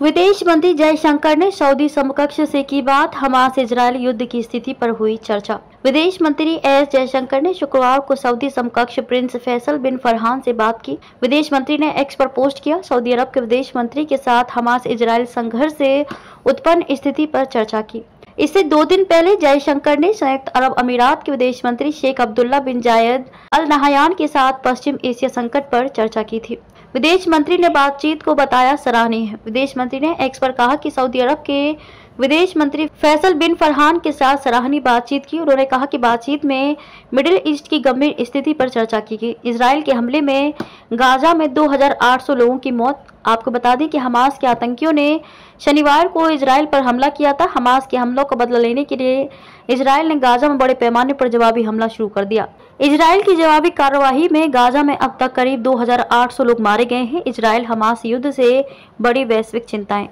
विदेश मंत्री जयशंकर ने सऊदी समकक्ष से की बात, हमास इजरायल युद्ध की स्थिति पर हुई चर्चा। विदेश मंत्री एस जयशंकर ने शुक्रवार को सऊदी समकक्ष प्रिंस फैसल बिन फरहान से बात की। विदेश मंत्री ने एक्स पर पोस्ट किया। सऊदी अरब के विदेश मंत्री के साथ हमास इजरायल संघर्ष से उत्पन्न स्थिति पर चर्चा की। इससे 2 दिन पहले जयशंकर ने संयुक्त अरब अमीरात के विदेश मंत्री शेख अब्दुल्ला बिन जायद अल नहयान के साथ पश्चिम एशिया संकट पर चर्चा की थी। विदेश मंत्री ने बातचीत को बताया सराहनीय है। विदेश मंत्री ने एक्स पर कहा कि सऊदी अरब के विदेश मंत्री फैसल बिन फरहान के साथ सराहनीय बातचीत की। उन्होंने कहा कि बातचीत में मिडिल ईस्ट की गंभीर स्थिति पर चर्चा की गई। इजरायल के हमले में गाजा में 2800 लोगों की मौत। आपको बता दें कि हमास के आतंकियों ने शनिवार को इजरायल पर हमला किया था। हमास के हमलों का बदला लेने के लिए इजरायल ने गाजा में बड़े पैमाने पर जवाबी हमला शुरू कर दिया। इजरायल की जवाबी कार्रवाई में गाजा में अब तक करीब 2800 लोग मारे गए हैं। इजरायल हमास युद्ध से बड़ी वैश्विक चिंताएं।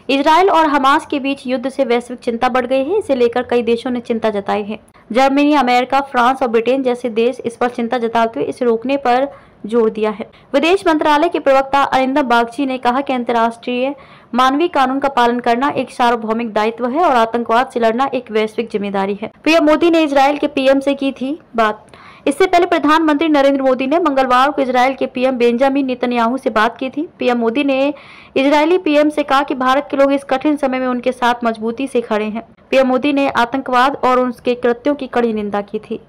इजरायल और हमास के बीच युद्ध से वैश्विक चिंता बढ़ गई है। इसे लेकर कई देशों ने चिंता जताई है। जर्मनी, अमेरिका, फ्रांस और ब्रिटेन जैसे देश इस पर चिंता जताते हुए इसे रोकने पर जोर दिया है। विदेश मंत्रालय के प्रवक्ता अरिंदम बागची ने कहा कि अंतर्राष्ट्रीय मानवीय कानून का पालन करना एक सार्वभौमिक दायित्व है और आतंकवाद से लड़ना एक वैश्विक जिम्मेदारी है। पीएम मोदी ने इजरायल के पीएम से की थी बात। इससे पहले प्रधानमंत्री नरेंद्र मोदी ने मंगलवार को इजरायल के पीएम बेंजामिन नेतन्याहू से बात की थी। पीएम मोदी ने इजरायली पीएम से कहा कि भारत के लोग इस कठिन समय में उनके साथ मजबूती से खड़े हैं। पीएम मोदी ने आतंकवाद और उसके कृत्यों की कड़ी निंदा की थी।